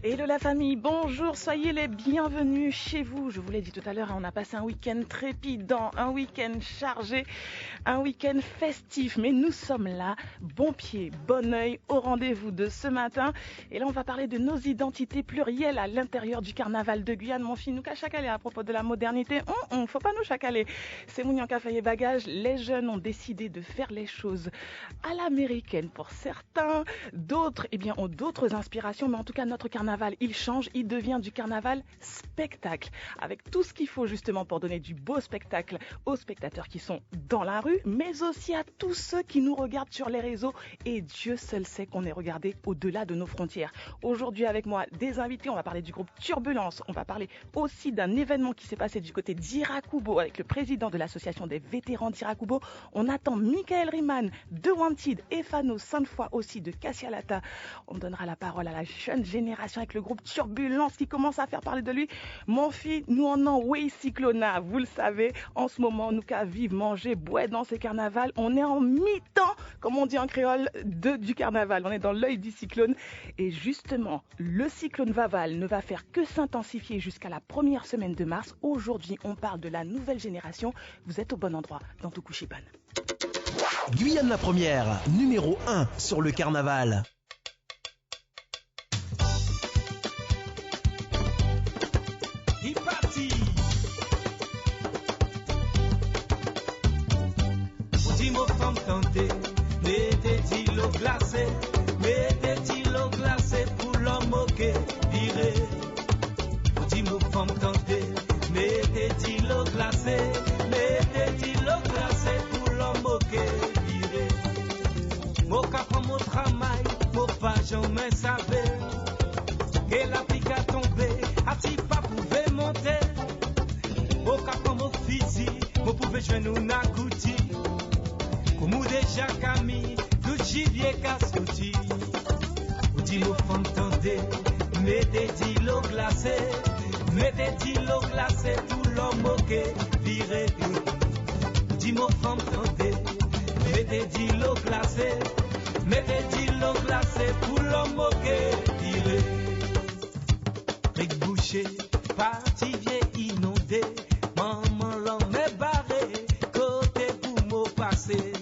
Hello la famille, bonjour, soyez les bienvenus chez vous. Je vous l'ai dit tout à l'heure, on a passé un week-end trépidant, un week-end chargé, un week-end festif. Mais nous sommes là, bon pied, bon oeil, au rendez-vous de ce matin. Et là, on va parler de nos identités plurielles à l'intérieur du carnaval de Guyane. Mon fils, nous qu'a chacalé à propos de la modernité. Faut pas nous chacaler. C'est Mounianka Faye Bagage. Les jeunes ont décidé de faire les choses à l'américaine pour certains. D'autres, ont d'autres inspirations. Mais en tout cas, notre carnaval, il change, il devient du carnaval spectacle, avec tout ce qu'il faut justement pour donner du beau spectacle aux spectateurs qui sont dans la rue, mais aussi à tous ceux qui nous regardent sur les réseaux, et Dieu seul sait qu'on est regardé au-delà de nos frontières. Aujourd'hui avec moi, des invités, on va parler du groupe Turbulence, on va parler aussi d'un événement qui s'est passé du côté d'Irakubo avec le président de l'association des vétérans d'Irakubo. On attend Michael Riemann de Wanted et Fano Sainte-Foy aussi de Cassialata. On donnera la parole à la jeune génération avec le groupe Turbulence qui commence à faire parler de lui. Mon fils, nous en avons Way Cyclona, vous le savez, en ce moment, nous qu'à vivre, manger, boire dans ces carnavals. On est en mi-temps, comme on dit en créole, du carnaval. On est dans l'œil du cyclone. Et justement, le cyclone Vaval ne va faire que s'intensifier jusqu'à la première semaine de mars. Aujourd'hui, on parle de la nouvelle génération. Vous êtes au bon endroit, dans Tokushiban. Guyane la première, numéro 1 sur le carnaval. Mettez-il au glacé pour l'homme moqué, viré. Dis-moi, femme tentée, mettez-il au glacé pour l'homme moqué, viré. Mon cap en mon travail, mon pas jamais savait. Et la pique a tombé, a-t-il pas pouvait monter? Mon cap en mon physique, mon pouvait jouer nous n'agouti. Comme déjà Camille, tout gibier qu'a sauté. Ou dit mon femme tendez, mettez-il au glacé tout l'homme moqué, viré. Ou dit mon femme tendez, mettez-il au glacé pour l'homme moqué, viré. Rick Boucher, parti vieux inondé, maman l'homme est barré, côté pour m'au passer.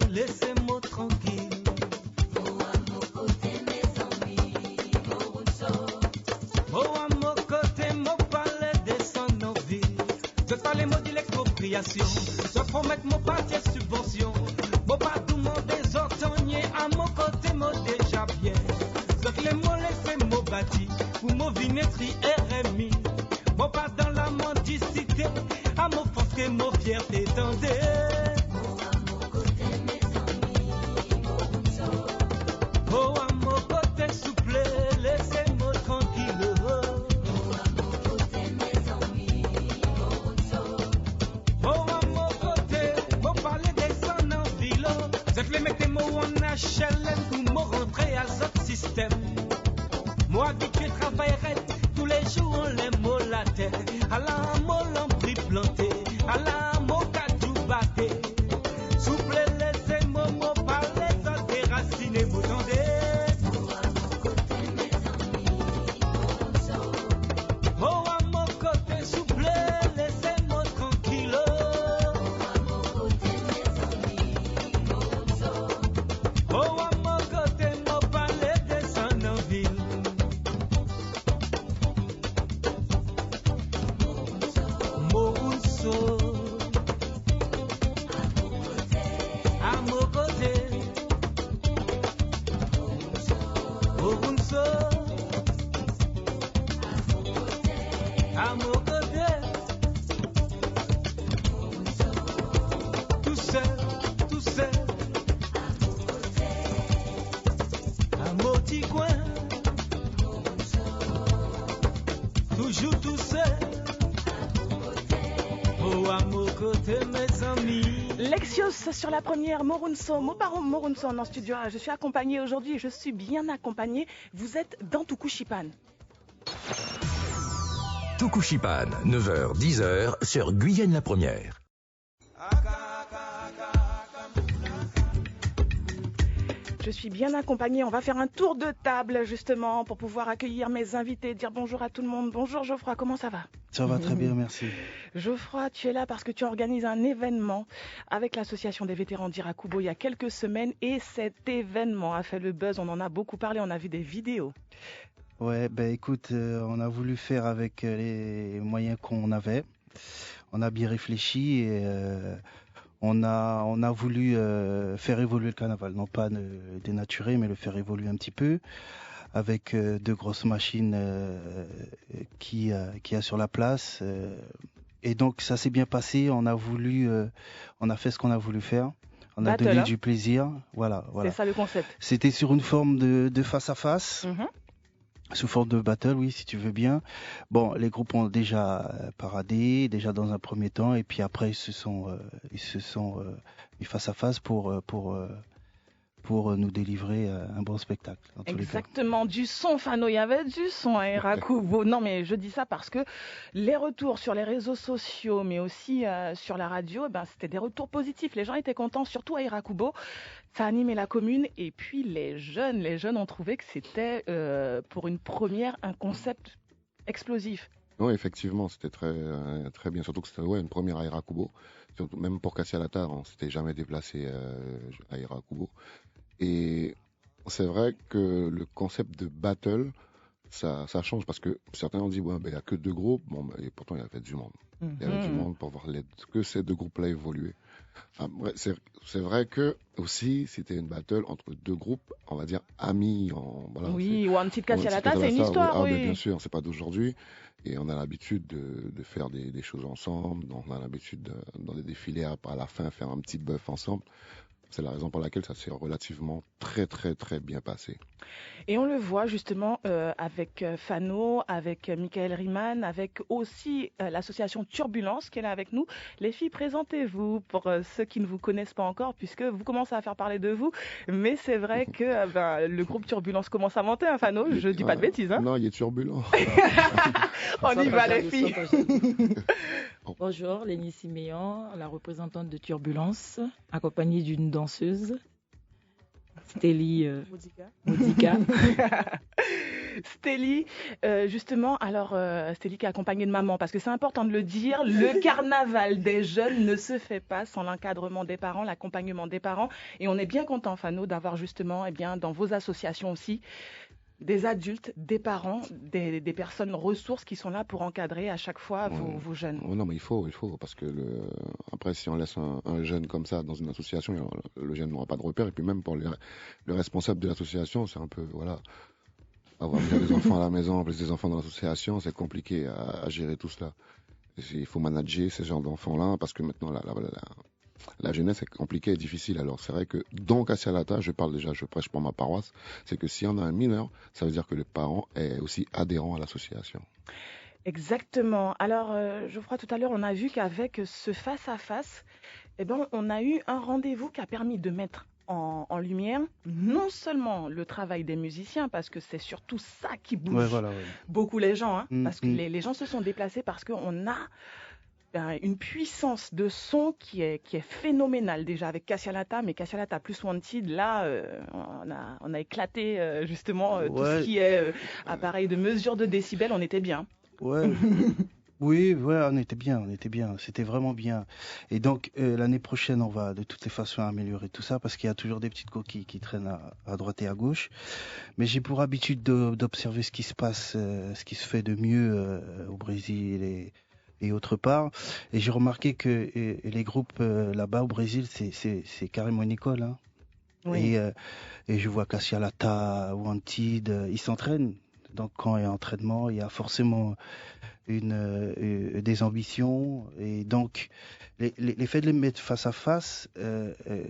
Laissez-moi tranquille. Oh, à mon côté, mes amis, oh, à mon côté, mon palais descend en ville. Je parle les mots de l'expropriation. Je promets mon parti subvention. Mon pas tout le monde des ortonniers. À mon côté, mon déjà bien. Je les mots laissez-moi bâti. Pour mon vinetri RMI. Mon pas dans la mendicité. À mon force que mon fierté tendait. Mettez moi en HLM pour me rentrer à l'autre système. Moi habitué travaillerai tous les jours on les mots la terre. À la molle en prix planté, à la moca du batté. Souple laissez-moi parler sans déraciner vous tendez. Lexios sur la première, Morunso, Morunso en studio. Je suis accompagnée aujourd'hui, je suis bien accompagnée. Vous êtes dans Tukushipan. Tukushipan, 9h, 10h sur Guyane la Première. Je suis bien accompagnée. On va faire un tour de table justement pour pouvoir accueillir mes invités, dire bonjour à tout le monde. Bonjour Geoffroy, comment ça va? Ça va très bien, merci. Geoffroy, tu es là parce que tu organises un événement avec l'association des vétérans d'Irakubo il y a quelques semaines et cet événement a fait le buzz. On en a beaucoup parlé, on a vu des vidéos. Ouais, ben écoute, on a voulu faire avec les moyens qu'on avait. On a bien réfléchi et on a voulu faire évoluer le carnaval, non pas dénaturer, mais le faire évoluer un petit peu avec deux grosses machines qu'il y a sur la place. Et donc ça s'est bien passé. On a fait ce qu'on a voulu faire. On a donné du plaisir. Voilà. C'est ça le concept. C'était sur une forme de face à face. Sous forme de battle, oui, si tu veux bien. Bon, les groupes ont déjà paradé, déjà dans un premier temps, et puis après ils se sont mis face à face pour nous délivrer un bon spectacle. Exactement, du son, Fano, il y avait du son à Irakubo. Non, mais je dis ça parce que les retours sur les réseaux sociaux, mais aussi sur la radio, c'était des retours positifs. Les gens étaient contents, surtout à Irakubo. Ça animait la commune. Et puis les jeunes ont trouvé que c'était, pour une première, un concept explosif. Oui, effectivement, c'était très bien. Surtout que c'était une première à Irakubo. Même pour Cassia Latar, on ne s'était jamais déplacé à Irakubo. Et c'est vrai que le concept de battle, ça change parce que certains ont dit il n'y a que deux groupes, et pourtant il y avait du monde. Il y avait du monde pour voir que ces deux groupes-là évoluer. Après, c'est vrai que aussi c'était une battle entre deux groupes, on va dire amis. Oui, ou un petit Cassia Latar, c'est une histoire. Oui. Bien sûr, c'est pas d'aujourd'hui. Et on a l'habitude de faire des choses ensemble. On a l'habitude dans des défilés à la fin faire un petit bœuf ensemble. C'est la raison pour laquelle ça s'est relativement très très très bien passé. Et on le voit justement avec Fano, avec Michael Riemann, avec aussi l'association Turbulence qui est là avec nous. Les filles, présentez-vous pour ceux qui ne vous connaissent pas encore, puisque vous commencez à faire parler de vous. Mais c'est vrai que le groupe Turbulence commence à monter, hein, Fano. Je dis pas de bêtises. Hein. Non, il est turbulent. On y va les filles. Bonjour, Lénie Siméon, la représentante de Turbulence, accompagnée d'une danseuse, Stélie Modica. Stélie, justement, alors Stélie qui est accompagnée de maman, parce que c'est important de le dire, le carnaval des jeunes ne se fait pas sans l'encadrement des parents, l'accompagnement des parents, et on est bien content, Fano, d'avoir justement, dans vos associations aussi, des adultes, des parents, des personnes ressources qui sont là pour encadrer à chaque fois vos jeunes. Non, mais il faut, parce que après, si on laisse un jeune comme ça dans une association, le jeune n'aura pas de repère. Et puis même pour le responsable de l'association, c'est un peu, avoir des enfants à la maison, plus des enfants dans l'association, c'est compliqué à gérer tout cela. Il faut manager ces genres d'enfants-là, parce que maintenant, la jeunesse est compliquée et difficile. Alors c'est vrai que dans Cassia Latar, je prêche pour ma paroisse, c'est que si on a un mineur, ça veut dire que le parent est aussi adhérent à l'association. Exactement. Alors, Geoffroy, tout à l'heure, on a vu qu'avec ce face-à-face, on a eu un rendez-vous qui a permis de mettre en lumière non seulement le travail des musiciens, parce que c'est surtout ça qui bouge Ouais, voilà, ouais. beaucoup les gens, hein, parce que Mm. les gens se sont déplacés parce qu'on a une puissance de son qui est phénoménale déjà avec Cassialata, mais Cassialata plus Wanted, là, on a éclaté justement tout ce Ouais. qui est appareil de mesure de décibels, on était bien. Ouais. Oui, ouais, on était bien, c'était vraiment bien. Et donc l'année prochaine, on va de toutes les façons améliorer tout ça parce qu'il y a toujours des petites coquilles qui traînent à droite et à gauche. Mais j'ai pour habitude d'observer ce qui se passe, ce qui se fait de mieux au Brésil et autre part. Et j'ai remarqué que les groupes là-bas au Brésil, c'est carrément une école, hein. Oui. Et je vois Cassialata, Wanted, ils s'entraînent. Donc quand il y a entraînement, il y a forcément des ambitions. Et donc les faits de les mettre face à face,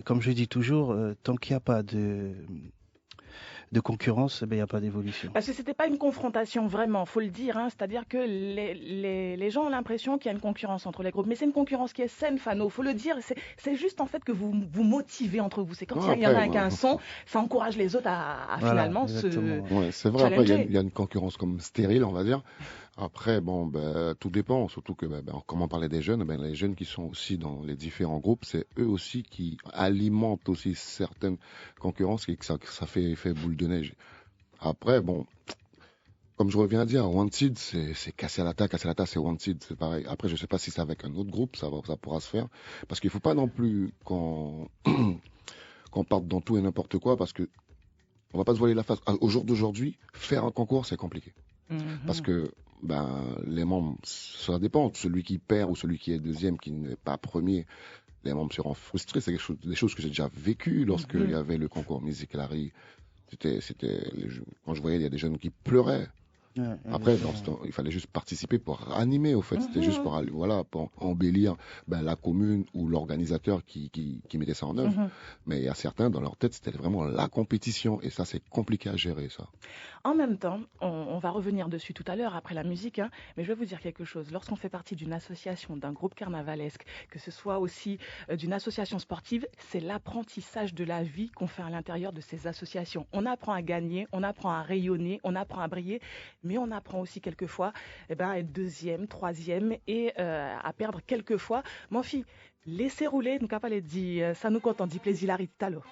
comme je dis toujours, tant qu'il n'y a pas de concurrence, ben, il n'y a pas d'évolution. Parce que c'était pas une confrontation vraiment, faut le dire, hein. C'est-à-dire que les gens ont l'impression qu'il y a une concurrence entre les groupes, mais c'est une concurrence qui est saine, Fano, faut le dire. C'est juste en fait que vous vous motivez entre vous. C'est quand Ouais, il y en a après, un qui a un son, ça encourage les autres à Voilà, finalement se exactement. Ouais, c'est vrai, après, il challenger. y a une concurrence comme stérile, on va dire. Après, bon, ben, tout dépend, surtout que, comme on parlait des jeunes, ben, les jeunes qui sont aussi dans les différents groupes, c'est eux aussi qui alimentent aussi certaines concurrences et que ça fait boule de neige. Après, bon, comme je reviens à dire, Wanted, c'est Cassialata, c'est Wanted, c'est pareil. Après, je sais pas si c'est avec un autre groupe, ça pourra se faire. Parce qu'il faut pas non plus qu'on parte dans tout et n'importe quoi, parce que on va pas se voiler la face. Au jour d'aujourd'hui, faire un concours, c'est compliqué. Parce que les membres, ça dépend. Celui qui perd ou celui qui est deuxième, qui n'est pas premier, les membres seront frustrés. C'est des choses que j'ai déjà vécues lorsque il y avait le concours Musicalari. Quand je voyais, il y a des jeunes qui pleuraient. Ouais, Après, dans ce temps, il fallait juste participer pour animer, au fait. C'était juste pour, voilà, pour embellir la commune ou l'organisateur qui mettait ça en œuvre. Mais il y a certains, dans leur tête, c'était vraiment la compétition. Et ça, c'est compliqué à gérer, ça. En même temps, on va revenir dessus tout à l'heure après la musique, hein, mais je vais vous dire quelque chose. Lorsqu'on fait partie d'une association, d'un groupe carnavalesque, que ce soit aussi d'une association sportive, c'est l'apprentissage de la vie qu'on fait à l'intérieur de ces associations. On apprend à gagner, on apprend à rayonner, on apprend à briller, mais on apprend aussi quelquefois à être deuxième, troisième et à perdre quelquefois. Mon fille, laissez rouler, nous capable de dire, ça nous compte, on dit plaisir la ritalo.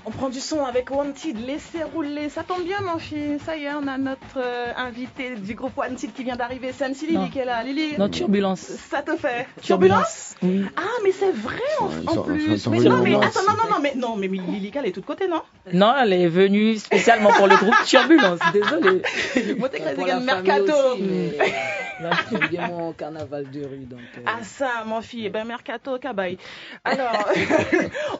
On prend du son avec Wanted, laissez rouler. Ça tombe bien, mon fils. Ça y est, on a notre invité du groupe Wanted qui vient d'arriver. C'est MC Lily qui est là. Lily. Non, Turbulence. Ça te fait Turbulence. Oui. Ah, mais c'est vrai en plus. Mais non, mais attends, non, mais Lily, elle est toute côté, non? Non, elle est venue spécialement pour le groupe Turbulence. Désolée. Moi, t'es Pour la Mercato. famille aussi, mais là, j'aime bien mon carnaval de rue. Donc, Ah ça, mon fille, ben Mercato, Cabaye. Alors,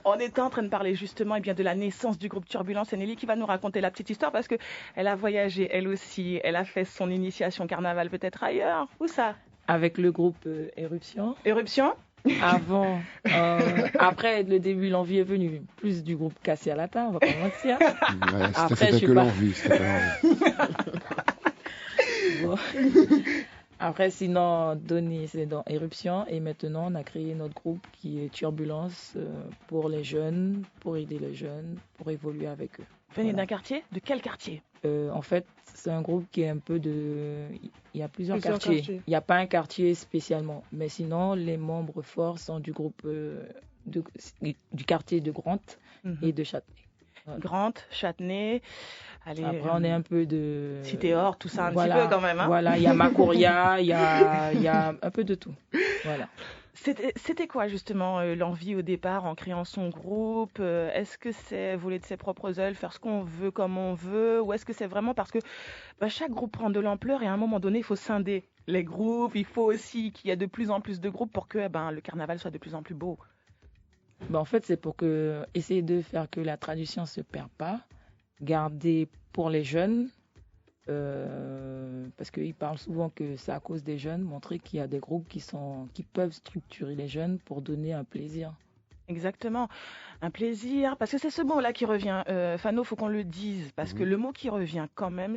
on était en train de parler justement bien de la naissance du groupe Turbulence. C'est Nelly qui va nous raconter la petite histoire parce que elle a voyagé, elle aussi. Elle a fait son initiation carnaval peut-être ailleurs. Où ça? Avec le groupe Éruption. Éruption? Avant, après le début, l'envie est venue. Plus du groupe Cassia Lata, on va pas mentir. Ouais, Après, c'était je suis que pas- l'envie. C'était que l'envie. Bon. Après, sinon, Donny, c'est dans Éruption. Et maintenant, on a créé notre groupe qui est Turbulence pour les jeunes, pour aider les jeunes, pour évoluer avec eux. Venez Voilà. d'un quartier? De quel quartier? En fait, c'est un groupe qui est un peu de... Il y a plusieurs Plusieurs quartiers. quartiers. Il n'y a pas un quartier spécialement. Mais sinon, les membres forts sont du groupe du quartier de Grant et de Châtenay. Grant, Châtenay. Allez, Après, on est un peu de... Cité Or, tout ça un Voilà, petit peu quand même. Hein. Voilà, il y a Macoria, il y a un peu de tout. Voilà. C'était quoi justement l'envie au départ en créant son groupe? Est-ce que c'est voler de ses propres ailes, faire ce qu'on veut comme on veut? Ou est-ce que c'est vraiment parce que chaque groupe prend de l'ampleur et à un moment donné, il faut scinder les groupes. Il faut aussi qu'il y ait de plus en plus de groupes pour que le carnaval soit de plus en plus beau. En fait, c'est pour essayer de faire que la tradition ne se perde pas, garder pour les jeunes, parce qu'ils parlent souvent que c'est à cause des jeunes, montrer qu'il y a des groupes qui peuvent structurer les jeunes pour donner un plaisir. Exactement, un plaisir, parce que c'est ce mot-là qui revient. Fano, faut qu'on le dise, parce que le mot qui revient quand même,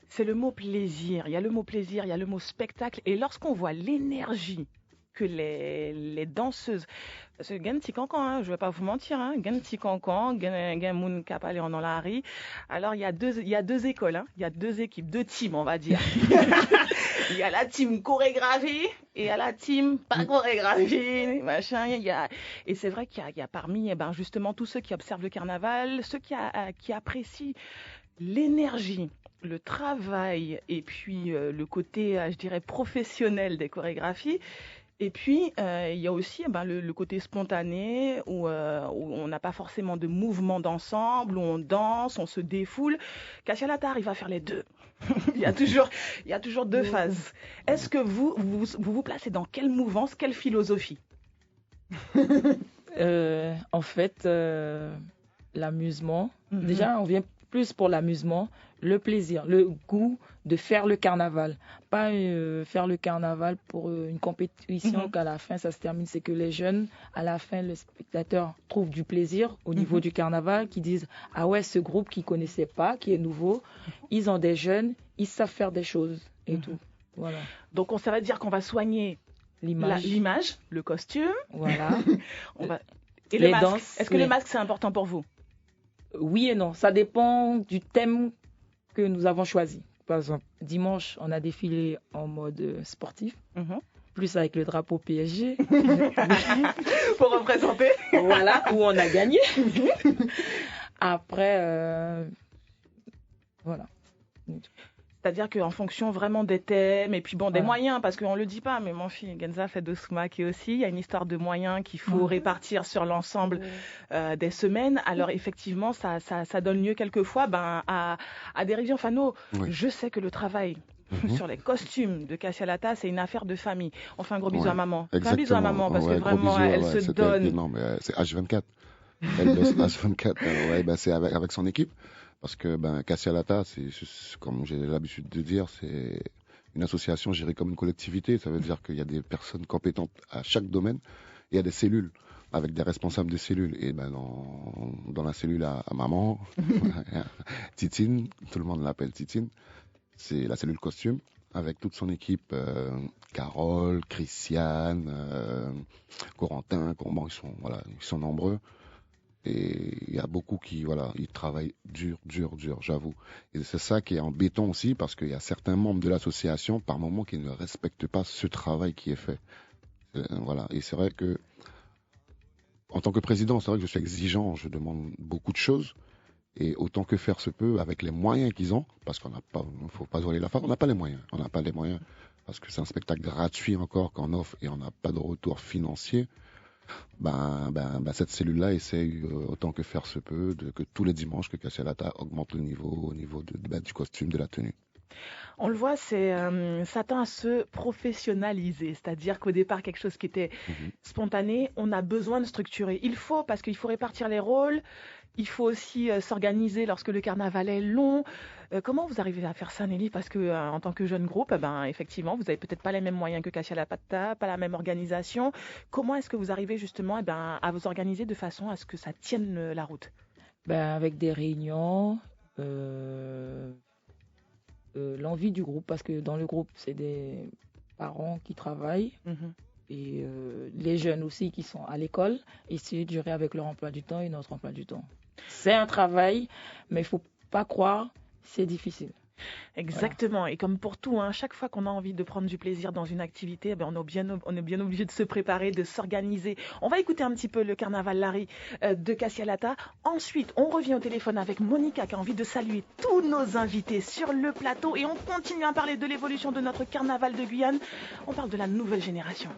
c'est le mot plaisir. Il y a le mot plaisir, il y a le mot spectacle, et lorsqu'on voit l'énergie que les danseuses, parce que gen ti cancan, hein, je vais pas vous mentir, hein, gen ti cancan, gen moun kap ale en la rue. Alors il y a deux écoles, hein, il y a deux équipes, deux teams on va dire. Il y a la team chorégraphie et il y a la team pas chorégraphie, machin. Et c'est vrai qu'il y a parmi justement tous ceux qui observent le carnaval, ceux qui apprécient l'énergie, le travail et puis le côté, je dirais, professionnel des chorégraphies. Et puis, il y a aussi le côté spontané où on n'a pas forcément de mouvement d'ensemble, où on danse, on se défoule. Cassia Lata arrive à faire les deux. il y a toujours deux phases. Est-ce que vous placez dans quelle mouvance, quelle philosophie? En fait, l'amusement. Déjà, on vient plus pour l'amusement, le plaisir, le goût de faire le carnaval. Pas faire le carnaval pour une compétition qu'à la fin, ça se termine. C'est que les jeunes, à la fin, le spectateur trouve du plaisir au niveau du carnaval, qui disent « Ah ouais, ce groupe qu'ils ne connaissaient pas, qui est nouveau, ils ont des jeunes, ils savent faire des choses. » et tout. Voilà. Donc, ça veut dire qu'on va soigner l'image, le costume. Voilà. Et le masque. Est-ce que le masque, c'est important pour vous? Oui et non. Ça dépend du thème que nous avons choisi. Par exemple, dimanche, on a défilé en mode sportif, plus avec le drapeau PSG. Pour représenter. Voilà, où on a gagné. Après, voilà. C'est-à-dire qu'en fonction vraiment des thèmes et puis des moyens, parce qu'on ne le dit pas, mais mon fils Genza fait de Smaki aussi, il y a une histoire de moyens qu'il faut répartir sur l'ensemble des semaines. Alors effectivement, ça donne lieu quelquefois à des révisions. Fano, je sais que le travail sur les costumes de Cassia Lata, c'est une affaire de famille. On fait un gros bisou à maman. On fait un bisou à maman parce que vraiment, elle se donne. Non, mais c'est H24. Elle bosse H24. C'est avec son équipe. Parce que Cassia Lata, c'est comme j'ai l'habitude de dire, c'est une association gérée comme une collectivité. Ça veut dire qu'il y a des personnes compétentes à chaque domaine. Il y a des cellules avec des responsables de cellules. Et dans la cellule à maman, Titine, tout le monde l'appelle Titine, c'est la cellule costume avec toute son équipe, Carole, Christiane, Corentin, ils sont nombreux. Et il y a beaucoup qui, ils travaillent dur, j'avoue. Et c'est ça qui est embêtant aussi, parce qu'il y a certains membres de l'association, par moment, qui ne respectent pas ce travail qui est fait. Et c'est vrai que en tant que président, c'est vrai que je suis exigeant, je demande beaucoup de choses. Et autant que faire se peut, avec les moyens qu'ils ont, parce qu'on n'a pas, il faut pas se voiler la face, on n'a pas les moyens. On n'a pas les moyens parce que c'est un spectacle gratuit encore qu'on offre et on n'a pas de retour financier. Cette cellule-là essaye autant que faire se peut que tous les dimanches que Cassialata augmente le niveau au niveau du costume, de la tenue. On le voit, ça tend à se professionnaliser, c'est-à-dire qu'au départ, quelque chose qui était spontané, on a besoin de structurer. Parce qu'il faut répartir les rôles, il faut aussi s'organiser lorsque le carnaval est long. Comment vous arrivez à faire ça, Nelly? Parce que en tant que jeune groupe, effectivement, vous n'avez peut-être pas les mêmes moyens que Cassialata, pas la même organisation. Comment est-ce que vous arrivez justement à vous organiser de façon à ce que ça tienne la route? Avec des réunions, l'envie du groupe, parce que dans le groupe, c'est des parents qui travaillent et les jeunes aussi qui sont à l'école, essayer de gérer avec leur emploi du temps et notre emploi du temps. C'est un travail, mais il ne faut pas croire, c'est difficile. Exactement. Voilà. Et comme pour tout, chaque fois qu'on a envie de prendre du plaisir dans une activité, on est bien obligé de se préparer, de s'organiser. On va écouter un petit peu le carnaval Larry de Cassialata. Ensuite, on revient au téléphone avec Monica qui a envie de saluer tous nos invités sur le plateau et on continue à parler de l'évolution de notre carnaval de Guyane. On parle de la nouvelle génération.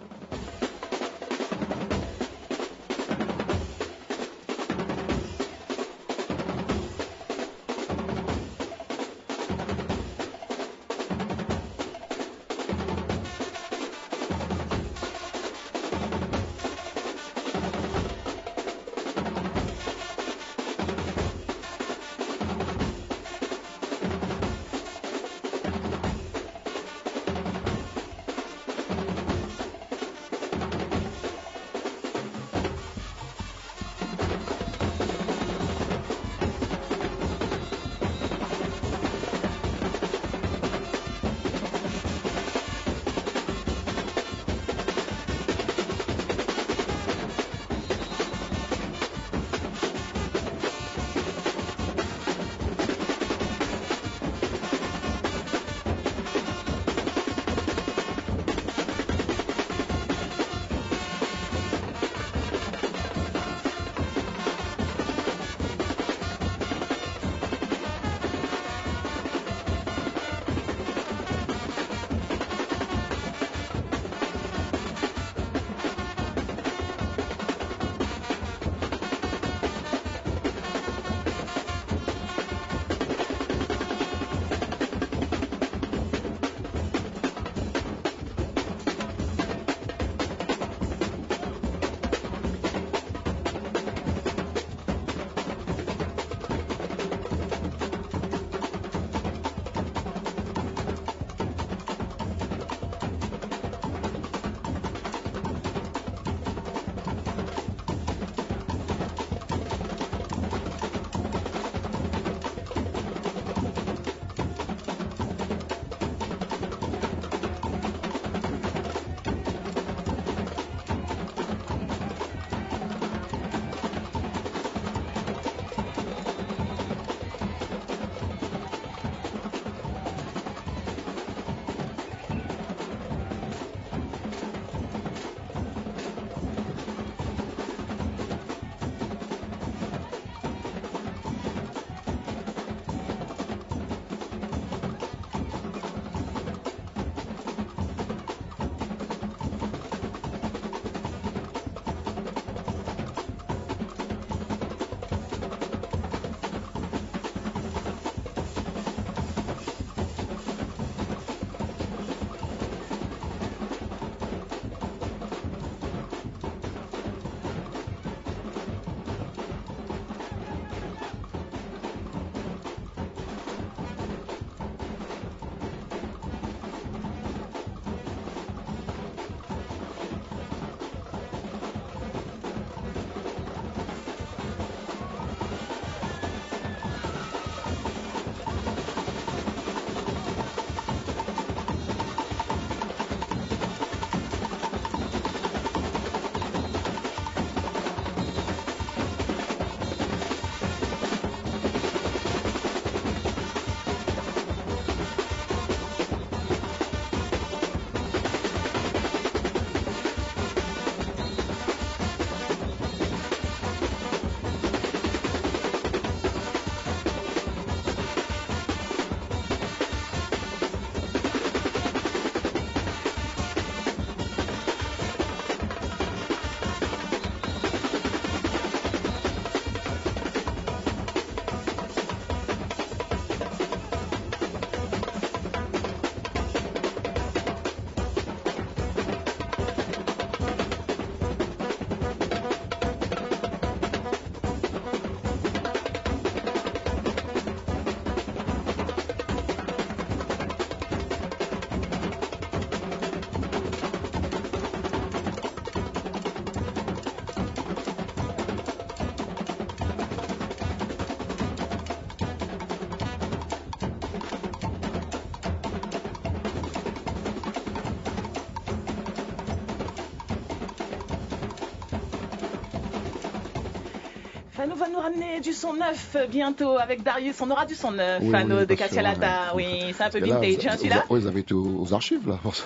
Fano va nous ramener du son neuf bientôt avec Darius. On aura du son neuf, Oui, Fano oui, de bien sûr, Caccialata. ouais. Oui, c'est un peu Parce que là, vintage, hein, celui-là. Ils avaient été aux archives, là, pour ça.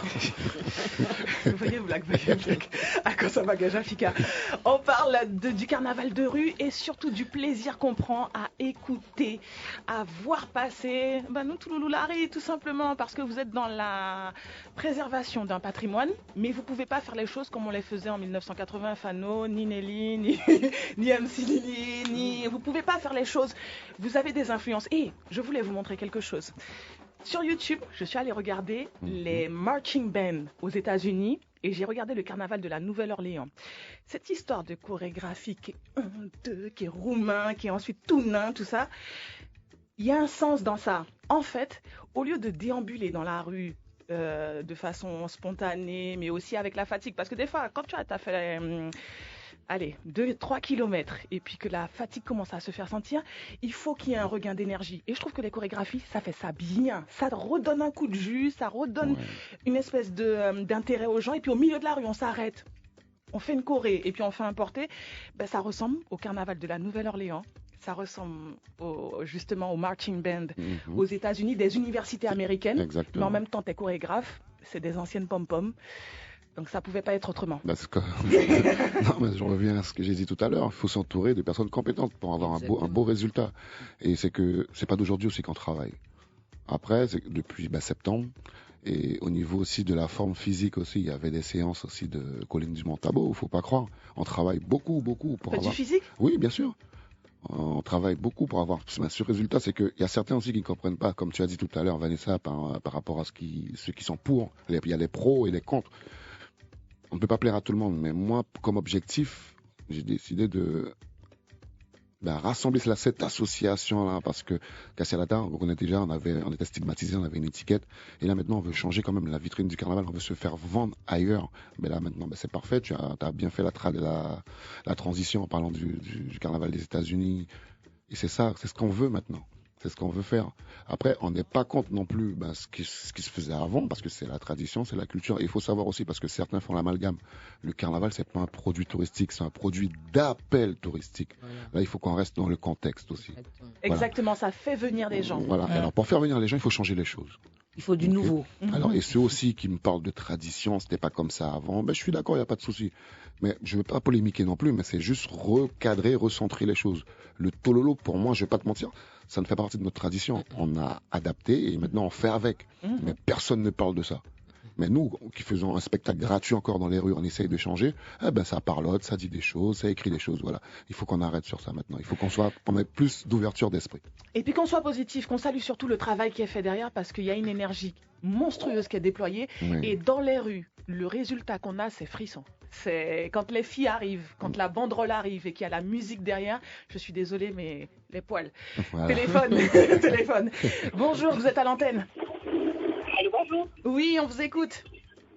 Voyez blague. À quoi ça m'engage, Fika. On parle du carnaval de rue et surtout du plaisir qu'on prend à écouter, à voir passer nous Touloulari, tout simplement parce que vous êtes dans la préservation d'un patrimoine, mais vous pouvez pas faire les choses comme on les faisait en 1980, Fano, ni Nelly, ni MC Lili, vous pouvez pas faire les choses. Vous avez des influences. Et je voulais vous montrer quelque chose. Sur YouTube, je suis allée regarder les marching bands aux États-Unis et j'ai regardé le carnaval de la Nouvelle-Orléans. Cette histoire de chorégraphie qui est honteux, qui est roumain, qui est ensuite tout nain, tout ça, il y a un sens dans ça. En fait, au lieu de déambuler dans la rue de façon spontanée, mais aussi avec la fatigue, parce que des fois, quand tu as fait 2-3 kilomètres et puis que la fatigue commence à se faire sentir, il faut qu'il y ait un regain d'énergie. Et je trouve que les chorégraphies, ça fait ça bien. Ça redonne un coup de jus, ça redonne une espèce d'intérêt aux gens. Et puis au milieu de la rue, on s'arrête, on fait une choré et puis on fait un porté. Ça ressemble au carnaval de la Nouvelle-Orléans. Ça ressemble justement au marching band aux États-Unis, des universités américaines. Exactement. Mais en même temps, tes chorégraphes, c'est des anciennes pom-pom. Donc ça pouvait pas être autrement. Non, mais je reviens à ce que j'ai dit tout à l'heure. Il faut s'entourer de personnes compétentes pour avoir un beau résultat. Et c'est que c'est pas d'aujourd'hui aussi qu'on travaille. Après, c'est depuis septembre. Et au niveau aussi de la forme physique aussi, il y avait des séances aussi de Colline du Montabo. Il faut pas croire. On travaille beaucoup pour avoir. Du physique ? Oui, bien sûr. On travaille beaucoup pour avoir ce résultat. C'est qu'il y a certains aussi qui ne comprennent pas, comme tu as dit tout à l'heure, Vanessa, par rapport à ceux qui sont pour. Il y a les pros et les contre. On ne peut pas plaire à tout le monde, mais moi, comme objectif, j'ai décidé de rassembler cette association-là, parce que Caccialata, on connaît déjà, on était stigmatisé, on avait une étiquette, et là maintenant on veut changer quand même la vitrine du carnaval, on veut se faire vendre ailleurs. Mais là maintenant, c'est parfait, tu as bien fait la transition en parlant du carnaval des États-Unis, et c'est ce qu'on veut maintenant. C'est ce qu'on veut faire. Après, on n'est pas contre non plus ce qui se faisait avant, parce que c'est la tradition, c'est la culture. Et il faut savoir aussi, parce que certains font l'amalgame, le carnaval, c'est pas un produit touristique, c'est un produit d'appel touristique. Voilà. Là, il faut qu'on reste dans le contexte aussi. Exactement, ça fait venir des gens. Voilà. Alors, pour faire venir les gens, il faut changer les choses. Il faut du nouveau. Alors, et ceux aussi qui me parlent de tradition, c'était pas comme ça avant, je suis d'accord, il n'y a pas de souci. Mais je ne veux pas polémiquer non plus, mais c'est juste recadrer, recentrer les choses. Le tololo, pour moi, je ne vais pas te mentir, ça ne fait pas partie de notre tradition. On a adapté et maintenant on fait avec. Mais personne ne parle de ça. Mais nous, qui faisons un spectacle gratuit encore dans les rues, on essaye de changer, ça parlote, ça dit des choses, ça écrit des choses, voilà. Il faut qu'on arrête sur ça maintenant. Il faut qu'on ait plus d'ouverture d'esprit. Et puis qu'on soit positif, qu'on salue surtout le travail qui est fait derrière, parce qu'il y a une énergie monstrueuse qui est déployée. Oui. Et dans les rues, le résultat qu'on a, c'est frisson. C'est quand les filles arrivent, quand la banderole arrive et qu'il y a la musique derrière, je suis désolée, mais les poils. Voilà. Téléphone. Bonjour, vous êtes à l'antenne. Allô, bonjour. Oui, on vous écoute.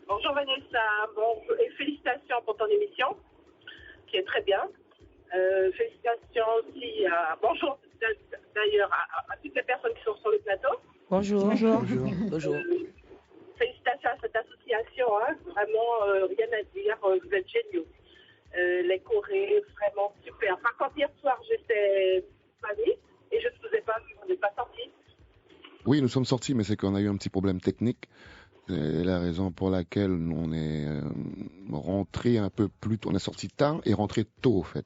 Bonjour Vanessa. Et félicitations pour ton émission, qui est très bien. Félicitations aussi bonjour d'ailleurs à toutes les personnes qui sont sur le plateau. Bonjour. Félicitations à cette association, vraiment rien à dire, vous êtes géniaux. Les chorés, vraiment super. Par contre, hier soir, j'étais famille et je ne vous ai pas vu, on n'est pas sortis. Oui, nous sommes sortis, mais c'est qu'on a eu un petit problème technique. C'est la raison pour laquelle on est rentré un peu plus tôt. On est sorti tard et rentré tôt, au fait.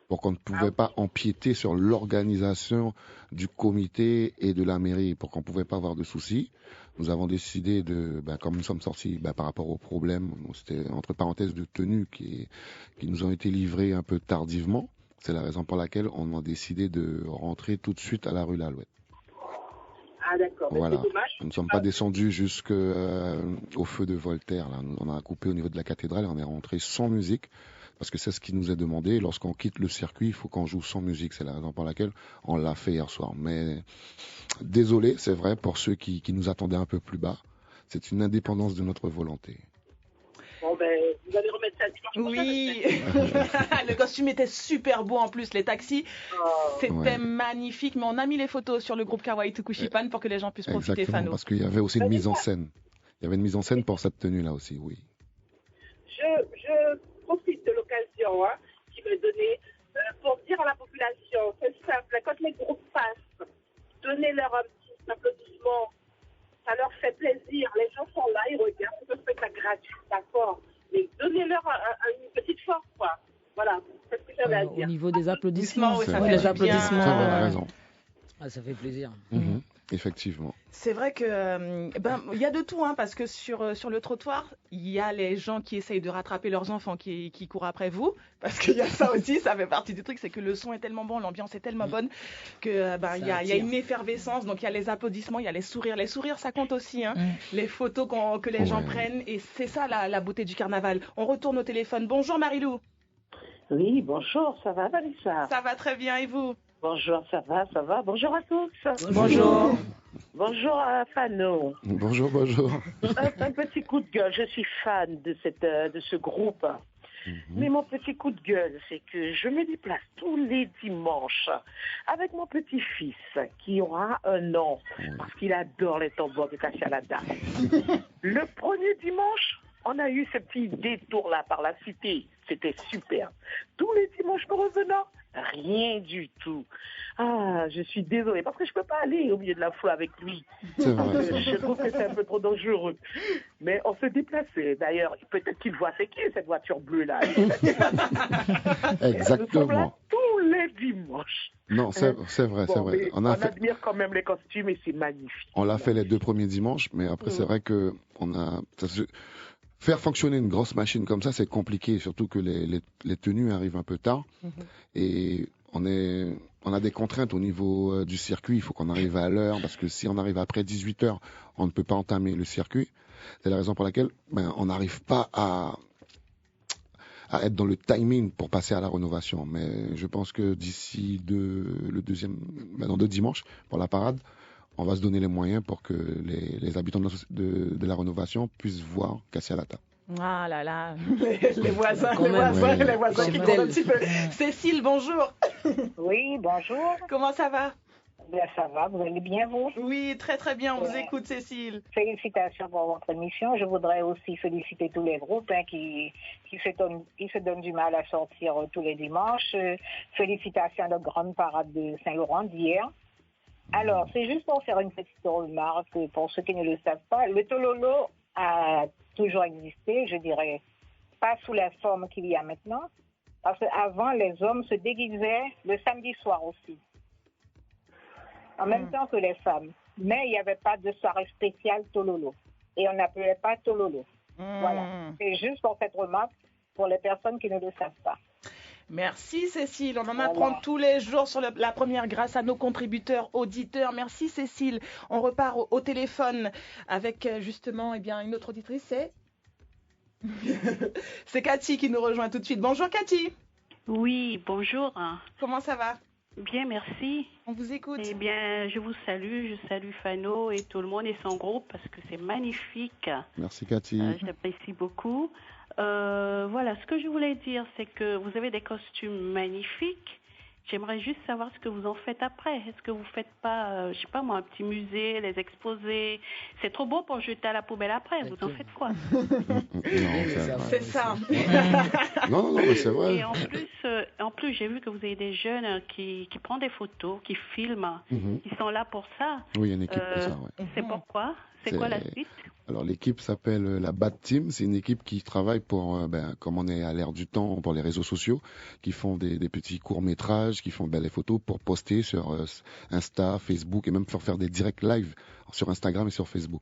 Pour qu'on ne pouvait pas empiéter sur l'organisation du comité et de la mairie, pour qu'on ne pouvait pas avoir de soucis. Nous avons décidé comme nous sommes sortis par rapport aux problèmes, c'était entre parenthèses de tenue qui nous ont été livrés un peu tardivement. C'est la raison pour laquelle on a décidé de rentrer tout de suite à la rue L'Alouette. Ah d'accord, voilà. C'est dommage. Nous ne sommes pas descendus jusqu'au feu de Voltaire. Là. On a coupé au niveau de la cathédrale et on est rentré sans musique. Parce que c'est ce qui nous est demandé. Lorsqu'on quitte le circuit, il faut qu'on joue sans musique. C'est la raison pour laquelle on l'a fait hier soir. Mais désolé, c'est vrai, pour ceux qui nous attendaient un peu plus bas. C'est une indépendance de notre volonté. Bon, vous allez remettre ça dimanche prochain. Oui. Le costume était super beau en plus. Les taxis, c'était magnifique. Mais on a mis les photos sur le groupe Kawaii Tukushipan pour que les gens puissent profiter. Exactement, parce qu'il y avait aussi une mise en scène. Il y avait une mise en scène pour cette tenue-là aussi, oui. Je profite de l'occasion qui m'est donnée pour dire à la population fort, quoi. Voilà, c'est ce que j'avais à Au dire. niveau des applaudissements, oui, ça ouais, fait les du bien. applaudissements. Ça va, raison. Ah, ça fait plaisir. Effectivement. C'est vrai que il y a de tout, hein, parce que sur le trottoir, il y a les gens qui essayent de rattraper leurs enfants qui courent après vous, parce qu'il y a ça aussi, ça fait partie du truc, c'est que le son est tellement bon, l'ambiance est tellement bonne que il y a une effervescence, donc il y a les applaudissements, il y a les sourires. Les sourires, ça compte aussi, hein, les photos que les gens prennent, et c'est ça la beauté du carnaval. On retourne au téléphone. Bonjour Marilou. Oui, bonjour, ça va Vanessa? Ça va très bien, et vous? Bonjour, ça va, ça va. Bonjour à tous. Bonjour. Bonjour à Fano. Bonjour, bonjour. Un petit coup de gueule, je suis fan de ce groupe. Mais mon petit coup de gueule, c'est que je me déplace tous les dimanches avec mon petit-fils qui aura 1 an, parce qu'il adore les tambours de Cassialata. Le premier dimanche, on a eu ce petit détour-là par la cité. C'était super. Tous les dimanches, nous revenons, rien du tout. Ah, je suis désolée, parce que je ne peux pas aller au milieu de la foule avec lui. C'est vrai. Je trouve que c'est un peu trop dangereux. Mais on se déplaçait. D'ailleurs, peut-être qu'il voit c'est qui cette voiture bleue-là. Nous sommes là Exactement. tous les dimanches. Non, c'est vrai, c'est Bon, vrai. mais on admire quand même les costumes et c'est magnifique. On l'a fait les 2 premiers dimanches, mais après, c'est vrai que faire fonctionner une grosse machine comme ça, c'est compliqué, surtout que les tenues arrivent un peu tard. Et on a des contraintes au niveau du circuit. Il faut qu'on arrive à l'heure, parce que si on arrive après 18h, on ne peut pas entamer le circuit. C'est la raison pour laquelle on n'arrive pas à être dans le timing pour passer à la rénovation. Mais je pense que d'ici dans 2 dimanches, pour la parade, on va se donner les moyens pour que les habitants de la rénovation puissent voir Cassialata. Ah là là, les voisins Quand même, les voisins qui fidèles. courent un petit peu. Cécile, bonjour. Oui, bonjour. Comment ça va? Bien, ça va, vous allez bien, vous? Oui, très très bien, on vous écoute, Cécile. Félicitations pour votre émission. Je voudrais aussi féliciter tous les groupes qui se donnent du mal à sortir tous les dimanches. Félicitations à la grande parade de Saint-Laurent d'hier. Alors, c'est juste pour faire une petite remarque pour ceux qui ne le savent pas. Le tololo a toujours existé, je dirais, pas sous la forme qu'il y a maintenant. Parce qu'avant, les hommes se déguisaient le samedi soir aussi, en même temps que les femmes. Mais il n'y avait pas de soirée spéciale tololo. Et on n'appelait pas tololo. Voilà. C'est juste pour cette remarque pour les personnes qui ne le savent pas. Merci Cécile, on en apprend tous les jours sur la première grâce à nos contributeurs, auditeurs. Merci Cécile. On repart au téléphone avec justement une autre auditrice, c'est Cathy qui nous rejoint tout de suite. Bonjour Cathy. Oui, bonjour. Comment ça va? Bien, merci. On vous écoute. Eh bien, je vous salue, je salue Fano et tout le monde et son groupe parce que c'est magnifique. Merci Cathy. J'apprécie beaucoup. Voilà, ce que je voulais dire, c'est que vous avez des costumes magnifiques. J'aimerais juste savoir ce que vous en faites après. Est-ce que vous faites pas, je sais pas moi, un petit musée, les exposer? C'est trop beau pour jeter à la poubelle après. Vous en faites quoi? C'est ça. Non, mais c'est vrai. Et en plus, j'ai vu que vous avez des jeunes qui prennent des photos, qui filment, qui sont là pour ça. Oui, il y a une équipe pour ça, ouais. C'est pourquoi? C'est quoi la suite? Alors l'équipe s'appelle la Bad Team, c'est une équipe qui travaille pour, comme on est à l'ère du temps, pour les réseaux sociaux, qui font des petits courts-métrages, qui font les photos pour poster sur Insta, Facebook et même faire des directs live sur Instagram et sur Facebook.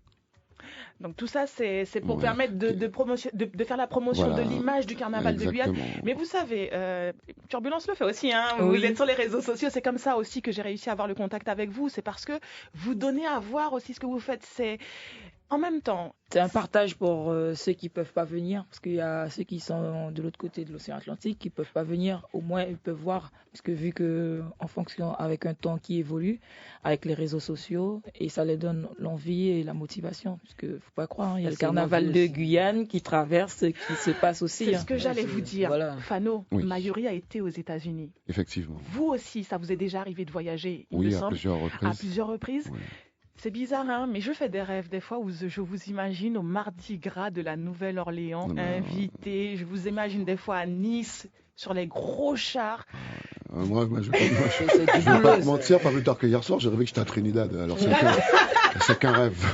Donc tout ça, c'est pour permettre de faire la promotion de l'image du carnaval de Guyane. Mais vous savez, Turbulence le fait aussi. Hein. Vous êtes sur les réseaux sociaux, c'est comme ça aussi que j'ai réussi à avoir le contact avec vous. C'est parce que vous donnez à voir aussi ce que vous faites. C'est en même temps. C'est un partage pour ceux qui peuvent pas venir, parce qu'il y a ceux qui sont de l'autre côté de l'océan Atlantique qui peuvent pas venir. Au moins ils peuvent voir, parce que vu que en fonction avec un temps qui évolue, avec les réseaux sociaux, et ça les donne l'envie et la motivation, parce que faut pas croire, il y a le carnaval de Guyane qui traverse, qui se passe aussi. C'est ce que j'allais vous dire. Voilà. Fano, Mayuri a été aux États-Unis. Effectivement. Vous aussi, ça vous est déjà arrivé de voyager? Oui, à plusieurs reprises. À plusieurs reprises. Oui. C'est bizarre, hein, mais je fais des rêves des fois où je vous imagine au Mardi Gras de la Nouvelle-Orléans, invité. Je vous imagine des fois à Nice, sur les gros chars. Moi, je vais pas te mentir, pas plus tard que hier soir, j'ai rêvé que j'étais à Trinidad. Alors c'est qu'un rêve.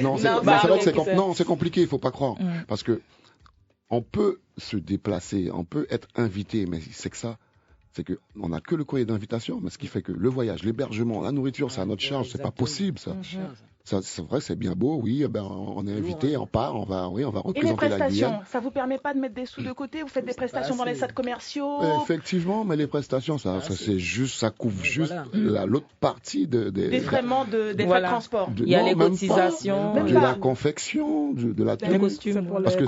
Non, c'est vrai que c'est compliqué, il faut pas croire. Parce que on peut se déplacer, on peut être invité, mais c'est que ça. C'est qu'on n'a que le courrier d'invitation, mais ce qui fait que le voyage, l'hébergement, la nourriture, c'est à notre charge, c'est pas possible, ça. Ça, c'est vrai, c'est bien beau, oui, ben, on est invité, on part, on va Et les représenter la prestations, Guyane. ça vous permet pas de mettre des sous de côté? Vous faites des prestations dans les centres commerciaux? Effectivement, mais les prestations, ça c'est juste, ça couvre juste l'autre partie des frais des frais de transport. Il y a les cotisations, de la confection, de la les costumes. Parce qu'il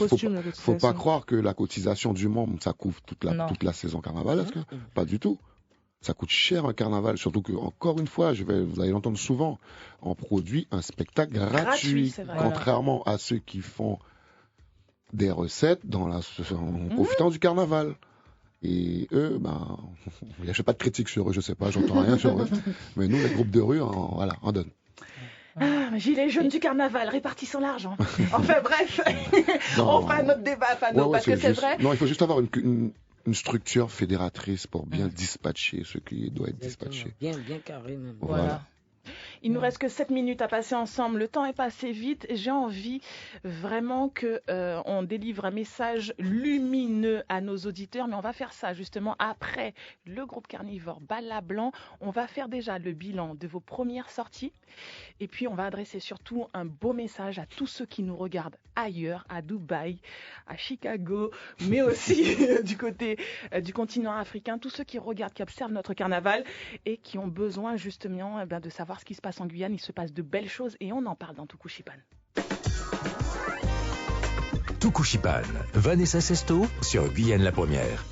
faut pas croire que la cotisation du membre, ça couvre toute la saison carnavalesque. Pas du tout. Ça coûte cher un carnaval, surtout que, encore une fois, vous allez l'entendre souvent, on produit un spectacle gratuit, contrairement à ceux qui font des recettes en profitant du carnaval. Et eux, je fais pas de critique sur eux, je sais pas, j'entends rien sur eux. Mais nous, les groupes de rue, on donne. Gilets jaunes du carnaval, répartissons l'argent. Enfin bref, on fera notre débat, Fano, parce que c'est vrai. Non, il faut juste avoir une structure fédératrice pour bien dispatcher ce qui doit être dispatché. Bien carré même. Voilà. Il nous reste que 7 minutes à passer ensemble. Le temps est passé vite. J'ai envie vraiment qu'on délivre un message lumineux à nos auditeurs. Mais on va faire ça justement après le groupe carnivore Bala Blanc. On va faire déjà le bilan de vos premières sorties. Et puis on va adresser surtout un beau message à tous ceux qui nous regardent ailleurs, à Dubaï, à Chicago, mais aussi du côté du continent africain. Tous ceux qui regardent, qui observent notre carnaval et qui ont besoin justement de savoir ce qui se passe en Guyane. Il se passe de belles choses et on en parle dans Tukushipan. Tukushipan, Vanessa Sesto sur Guyane la Première.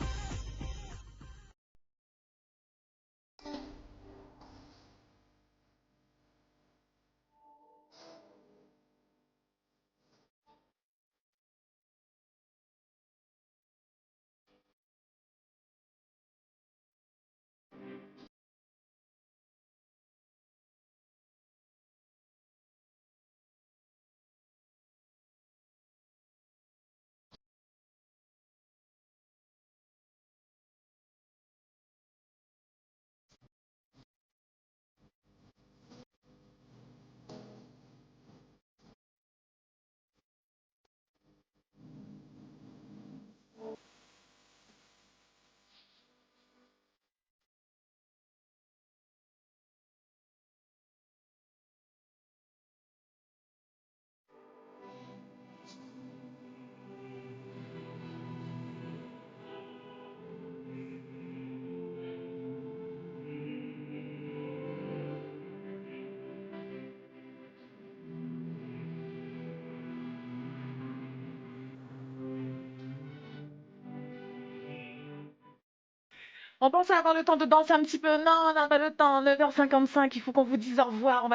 On pensait avoir le temps de danser un petit peu. Non, on n'a pas le temps. 9h55, il faut qu'on vous dise au revoir.